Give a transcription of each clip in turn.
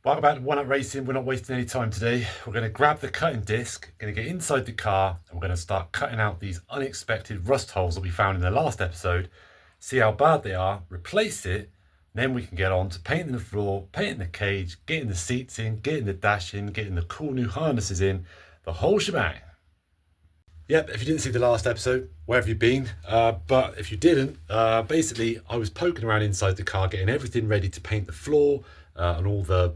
Welcome back to One Up Racing. We're not wasting any time today. We're going to grab the cutting disc, going to get inside the car, and we're going to start cutting out these unexpected rust holes that we found in the last episode, see how bad they are, replace it, then we can get on to painting the floor, painting the cage, getting the seats in, getting the dash in, getting the cool new harnesses in, the whole shebang. Yep, if you didn't see the last episode, where have you been? But if you didn't, basically I was poking around inside the car, getting everything ready to paint the floor and all the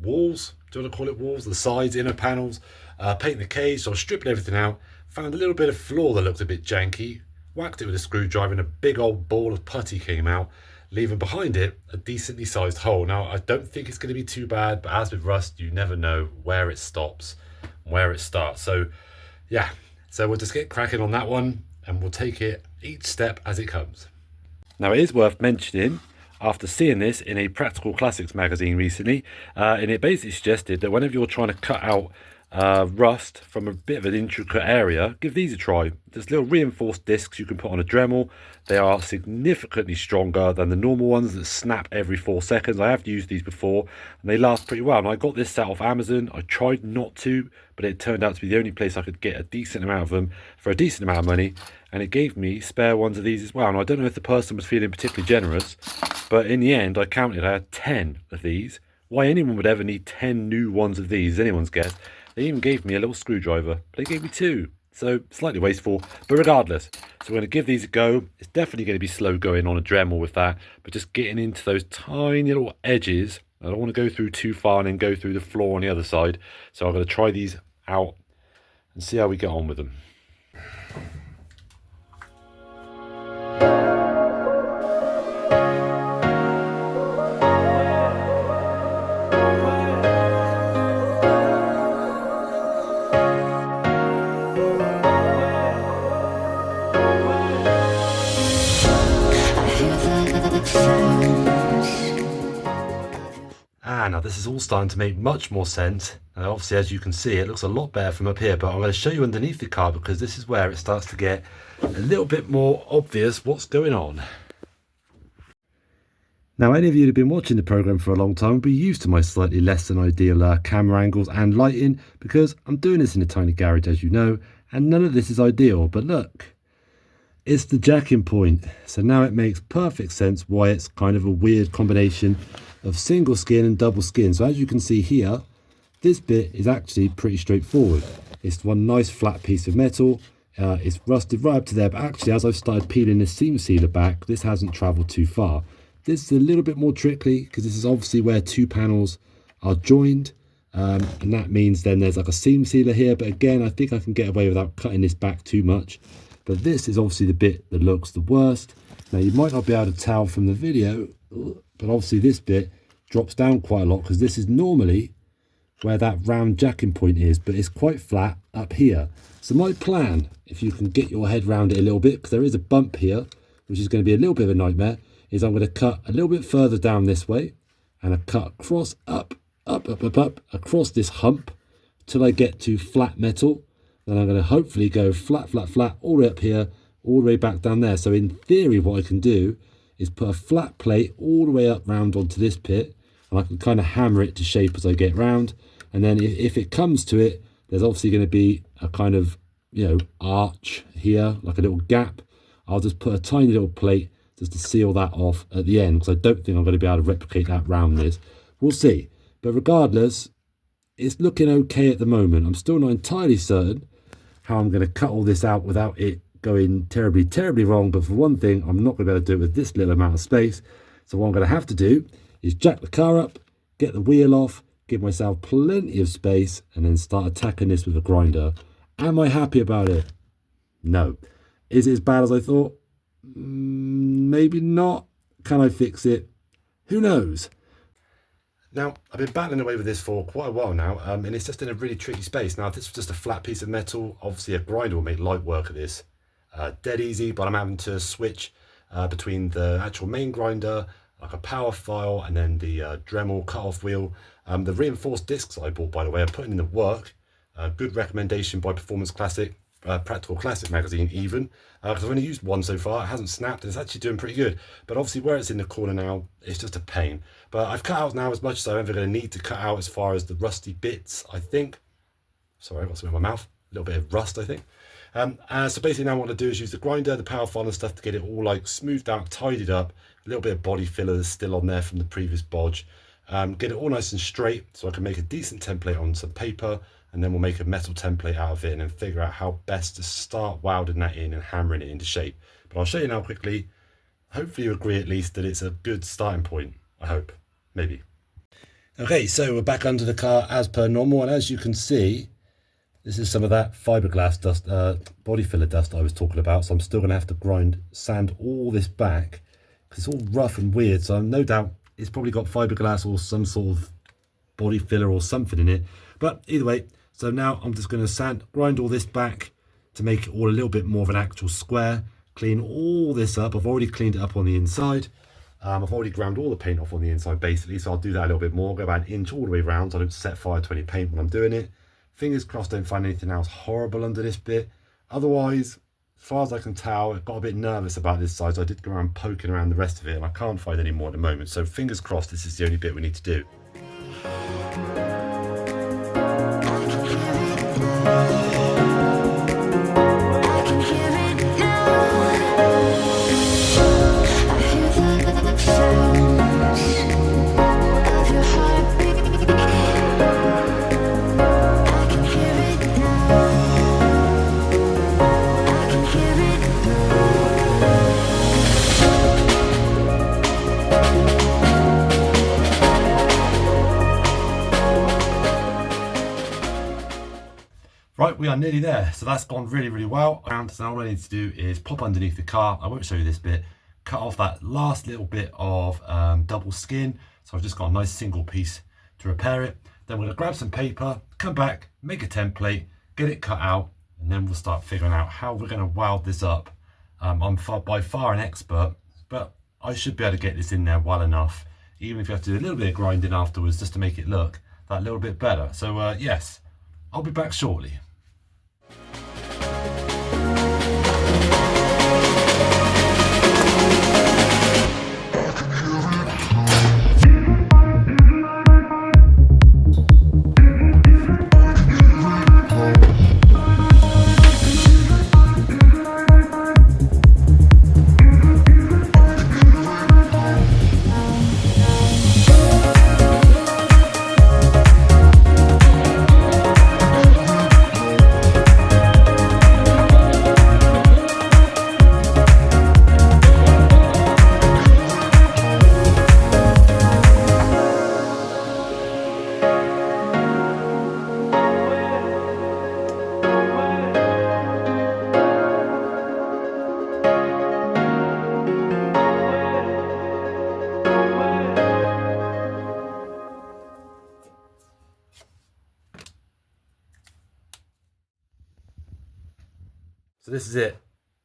walls, do you want to call it walls, the sides, inner panels, painting the cage. So I was stripping everything out, found a little bit of floor that looked a bit janky, whacked it with a screwdriver and a big old ball of putty came out, leaving behind it a decently sized hole. Now I don't think it's going to be too bad, but as with rust you never know where it stops, where it starts. So yeah, so we'll just get cracking on that one and we'll take it each step as it comes. Now it is worth mentioning, after seeing this in a Practical Classics magazine recently, and it basically suggested that whenever you're trying to cut out rust from a bit of an intricate area, give these a try. There's little reinforced discs you can put on a Dremel. They are significantly stronger than the normal ones that snap every 4 seconds. I have used these before and they last pretty well. And I got this set off Amazon. I tried not to, but it turned out to be the only place I could get a decent amount of them for a decent amount of money. And it gave me spare ones of these as well. And I don't know if the person was feeling particularly generous, but in the end I counted, I had 10 of these. Why anyone would ever need 10 new ones of these is anyone's guess. They even gave me a little screwdriver, but they gave me 2. So slightly wasteful, but regardless. So we're going to give these a go. It's definitely going to be slow going on a Dremel with that, but just getting into those tiny little edges. I don't want to go through too far and then go through the floor on the other side. So I'm going to try these out and see how we get on with them. Now this is all starting to make much more sense. Obviously, as you can see, it looks a lot better from up here, but I'm going to show you underneath the car because this is where it starts to get a little bit more obvious what's going on. Now, any of you who have been watching the program for a long time will be used to my slightly less than ideal camera angles and lighting, because I'm doing this in a tiny garage, as you know, and none of this is ideal. But look, it's the jacking point. So now it makes perfect sense why it's kind of a weird combination of single skin and double skin. So as you can see here, this bit is actually pretty straightforward. It's one nice flat piece of metal. It's rusted right up to there, but actually as I've started peeling this seam sealer back, this hasn't traveled too far. This is a little bit more tricky because this is obviously where 2 panels are joined, and that means then there's like a seam sealer here, but again I think I can get away without cutting this back too much. But this is obviously the bit that looks the worst. Now you might not be able to tell from the video, but obviously this bit drops down quite a lot because this is normally where that round jacking point is, but it's quite flat up here. So my plan, if you can get your head around it a little bit, because there is a bump here, which is going to be a little bit of a nightmare, is I'm going to cut a little bit further down this way and I cut across up across this hump till I get to flat metal. Then I'm going to hopefully go flat all the way up here, all the way back down there. So in theory what I can do is put a flat plate all the way up round onto this pit, and I can kind of hammer it to shape as I get round. And then if it comes to it, there's obviously going to be a kind of, you know, arch here, like a little gap. I'll just put a tiny little plate just to seal that off at the end, because I don't think I'm going to be able to replicate that roundness. We'll see. But regardless, it's looking okay at the moment. I'm still not entirely certain how I'm going to cut all this out without it going terribly wrong. But for one thing, I'm not going to be able to do it with this little amount of space. So what I'm going to have to do is jack the car up, get the wheel off, give myself plenty of space, and then start attacking this with a grinder. Am I happy about it? No. Is it as bad as I thought? Maybe not. Can I fix it? Who knows? Now, I've been battling away with this for quite a while now, and it's just in a really tricky space. Now, if this was just a flat piece of metal, obviously a grinder will make light work of this. Dead easy, but I'm having to switch between the actual main grinder, like a power file, and then the Dremel cut-off wheel. The reinforced discs I bought, by the way, are putting in the work. Good recommendation by Performance Classic. Practical Classic magazine even, because I've only used one so far. It hasn't snapped and it's actually doing pretty good, but obviously where it's in the corner now, it's just a pain. But I've cut out now as much as I'm ever going to need to cut out as far as the rusty bits, I think. Sorry, I've got something in my mouth, a little bit of rust, I think. So basically now what I do is use the grinder, the power file and stuff to get it all like smoothed out, tidied up, a little bit of body filler that's still on there from the previous bodge. Get it all nice and straight so I can make a decent template on some paper, and then we'll make a metal template out of it and then figure out how best to start welding that in and hammering it into shape. But I'll show you now quickly. Hopefully you agree at least that it's a good starting point. I hope, maybe. Okay, so we're back under the car as per normal, and as you can see, this is some of that fiberglass dust, body filler dust I was talking about. So I'm still gonna have to sand all this back because it's all rough and weird. So no doubt it's probably got fiberglass or some sort of body filler or something in it. But either way, so now I'm just going to grind all this back to make it all a little bit more of an actual square. Clean all this up. I've already cleaned it up on the inside. I've already ground all the paint off on the inside basically, so I'll do that a little bit more. Go about an inch all the way around so I don't set fire to any paint when I'm doing it. Fingers crossed don't find anything else horrible under this bit. Otherwise, as far as I can tell, I got a bit nervous about this side, so I did go around poking around the rest of it and I can't find any more at the moment. So fingers crossed this is the only bit we need to do. Right, we are nearly there. So that's gone really, really well. And so all I need to do is pop underneath the car. I won't show you this bit. Cut off that last little bit of double skin. So I've just got a nice single piece to repair it. Then we're gonna grab some paper, come back, make a template, get it cut out, and then we'll start figuring out how we're gonna weld this up. I'm by far an expert, but I should be able to get this in there well enough, even if you have to do a little bit of grinding afterwards just to make it look that little bit better. So yes, I'll be back shortly. So this is it.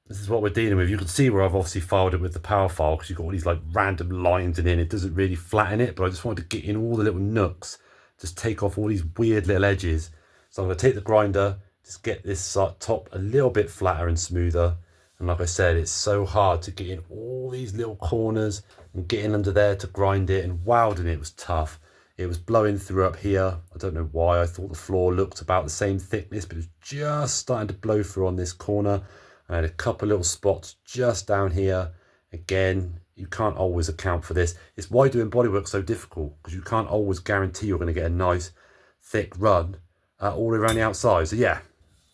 This is what we're dealing with. You can see where I've obviously filed it with the power file because you've got all these like random lines in it. It doesn't really flatten it, but I just wanted to get in all the little nooks, just take off all these weird little edges. So I'm going to take the grinder, just get this top a little bit flatter and smoother. And like I said, it's so hard to get in all these little corners and get in under there to grind it, and welding it was tough. It was blowing through up here. I don't know why. I thought the floor looked about the same thickness, but it was just starting to blow through on this corner. I had a couple little spots just down here. Again, you can't always account for this. It's why doing bodywork so difficult, because you can't always guarantee you're going to get a nice thick run all the way around the outside. So yeah,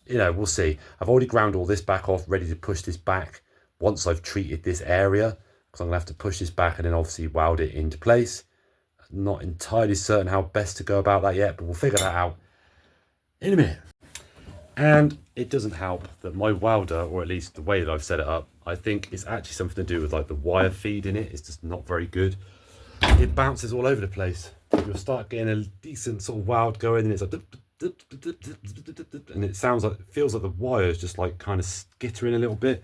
you know, we'll see. I've already ground all this back off, ready to push this back once I've treated this area, because I'm going to have to push this back and then obviously weld it into place. Not entirely certain how best to go about that yet, but we'll figure that out in a minute. And it doesn't help that my welder, or at least the way that I've set it up, I think it's actually something to do with like the wire feed in it. It's just not very good. It bounces all over the place. You'll start getting a decent sort of weld going, and it's like, and it feels like the wire is just like kind of skittering a little bit.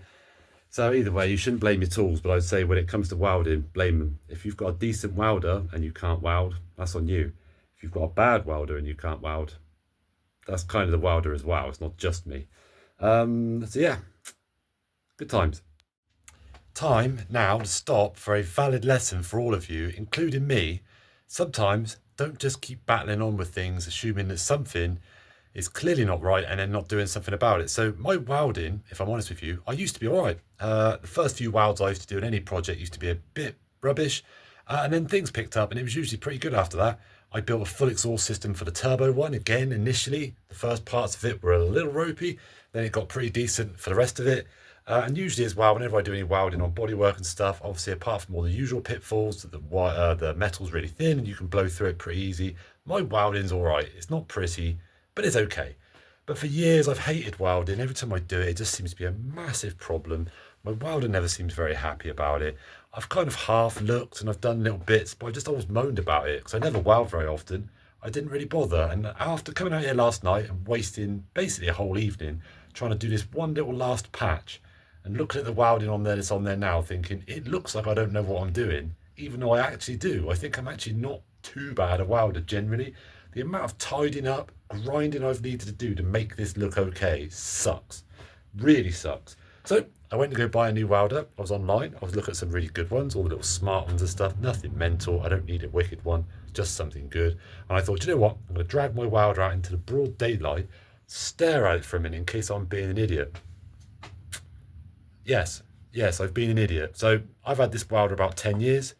So either way, you shouldn't blame your tools, but I'd say when it comes to welding, blame them. If you've got a decent welder and you can't weld, that's on you. If you've got a bad welder and you can't weld, that's kind of the welder as well. It's not just me. So yeah, good times. Time now to stop for a valid lesson for all of you, including me. Sometimes don't just keep battling on with things, assuming that something is clearly not right and then not doing something about it. So my welding, if I'm honest with you, I used to be all right. The first few welds I used to do in any project used to be a bit rubbish. And then things picked up and it was usually pretty good after that. I built a full exhaust system for the turbo one. Again, initially, the first parts of it were a little ropey. Then it got pretty decent for the rest of it. And usually as well, whenever I do any welding on bodywork and stuff, obviously apart from all the usual pitfalls, that the metal's really thin and you can blow through it pretty easy, my welding's all right. It's not pretty, but it's okay. But for years I've hated welding. Every time I do it, it just seems to be a massive problem. My welder never seems very happy about it. I've kind of half looked and I've done little bits, but I just always moaned about it because I never weld very often. I didn't really bother. And after coming out here last night and wasting basically a whole evening trying to do this one little last patch, and looking at the welding on there that's on there now, thinking it looks like I don't know what I'm doing, even though I actually do. I think I'm actually not too bad a welder generally. The amount of tidying up, grinding I've needed to do to make this look okay sucks. Really sucks. So I went to go buy a new welder. I was online. I was looking at some really good ones, all the little smart ones and stuff. Nothing mental. I don't need a wicked one, just something good. And I thought, you know what? I'm going to drag my welder out into the broad daylight, stare at it for a minute in case I'm being an idiot. Yes, I've been an idiot. So I've had this welder about 10 years.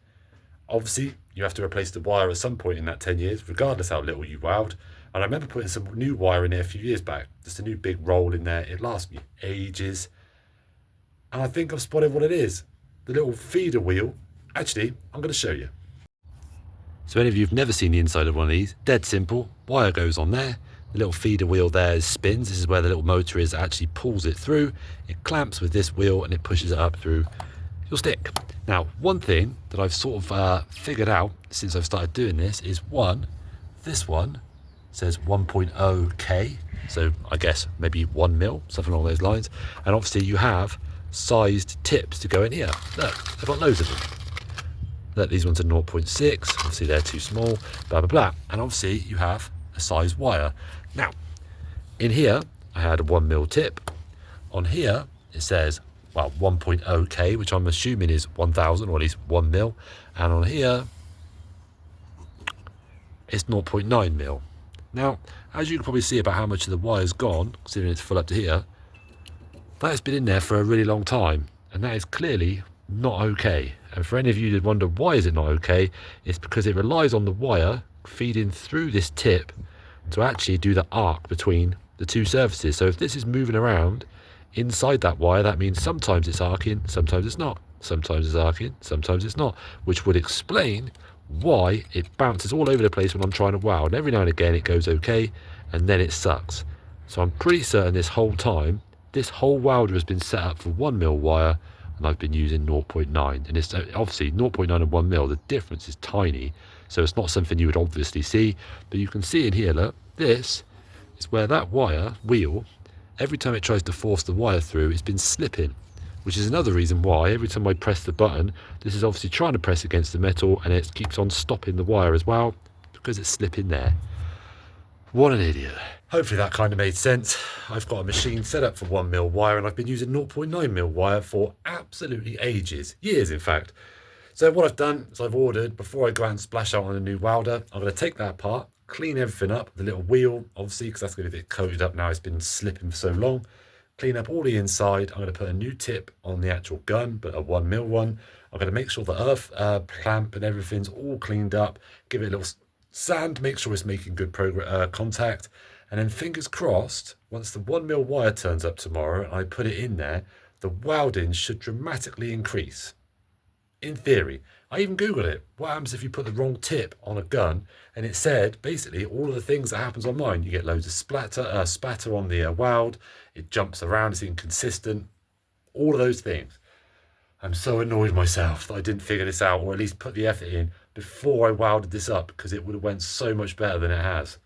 Obviously, you have to replace the wire at some point in that 10 years, regardless how little you weld. And I remember putting some new wire in there a few years back, just a new big roll in there. It lasts me ages. And I think I've spotted what it is. The little feeder wheel. Actually, I'm going to show you. So any of you who've never seen the inside of one of these, dead simple. Wire goes on there. The little feeder wheel there spins. This is where the little motor is, actually pulls it through. It clamps with this wheel and it pushes it up through your stick. Now, one thing that I've sort of figured out since I've started doing this is this one says 1.0K. So I guess maybe 1 mil, something along those lines. And obviously you have sized tips to go in here. Look, I've got loads of them. Look, these ones are 0.6. Obviously they're too small, blah, blah, blah. And obviously you have a size wire. Now, in here, I had a 1 mil tip. On here, it says, well, 1.0K, which I'm assuming is 1,000 or at least 1 mil. And on here, it's 0.9 mil. Now, as you can probably see about how much of the wire's gone, considering it's full up to here, that has been in there for a really long time. And that is clearly not okay. And for any of you that wonder why is it not okay, it's because it relies on the wire feeding through this tip to actually do the arc between the two surfaces. So if this is moving around inside that wire, that means sometimes it's arcing, sometimes it's not. Sometimes it's arcing, sometimes it's not, which would explain why it bounces all over the place when I'm trying to weld. And every now and again it goes okay, and then it sucks. So I'm pretty certain this whole time, this whole welder has been set up for 1 mil wire, and I've been using 0.9. And it's obviously 0.9 and 1 mil, the difference is tiny. So it's not something you would obviously see, but you can see in here, look, this is where that wheel, every time it tries to force the wire through, it's been slipping, which is another reason why every time I press the button, this is obviously trying to press against the metal and it keeps on stopping the wire as well, because it's slipping there. What an idiot. Hopefully that kind of made sense. I've got a machine set up for 1 mil wire and I've been using 0.9 mil wire for absolutely ages, years in fact. So what I've done is I've ordered, before I go out and splash out on a new welder, I'm going to take that apart, clean everything up, the little wheel, obviously, because that's going to be a bit coated up now, it's been slipping for so long. Clean up all the inside. I'm going to put a new tip on the actual gun, but a 1 mil one. I'm going to make sure the earth clamp and everything's all cleaned up, give it a little sand, make sure it's making good contact. And then fingers crossed, once the 1 mil wire turns up tomorrow and I put it in there, the welding should dramatically increase. In theory. I even Googled it. What happens if you put the wrong tip on a gun? And it said basically all of the things that happens on mine. You get loads of spatter on the weld. It jumps around. It's inconsistent. All of those things. I'm so annoyed myself that I didn't figure this out, or at least put the effort in before I welded this up, because it would have went so much better than it has.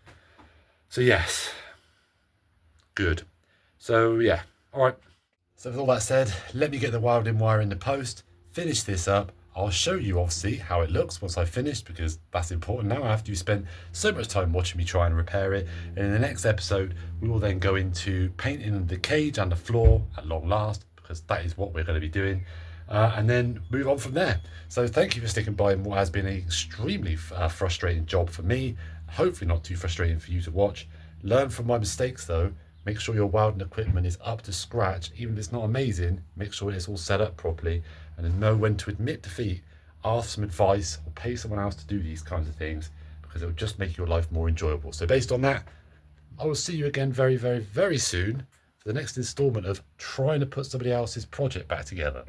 So yes, good. So yeah, all right. So with all that said, let me get the welding wire in the post, finish this up. I'll show you obviously how it looks once I've finished, because that's important now after you spend so much time watching me try and repair it. And in the next episode, we will then go into painting the cage and the floor at long last, because that is what we're going to be doing. And then move on from there. So thank you for sticking by in what has been an extremely frustrating job for me. Hopefully not too frustrating for you to watch. Learn from my mistakes though. Make sure your welding equipment is up to scratch. Even if it's not amazing, make sure it's all set up properly, and then know when to admit defeat, ask some advice, or pay someone else to do these kinds of things, because it will just make your life more enjoyable. So based on that, I will see you again very, very, very soon for the next installment of trying to put somebody else's project back together.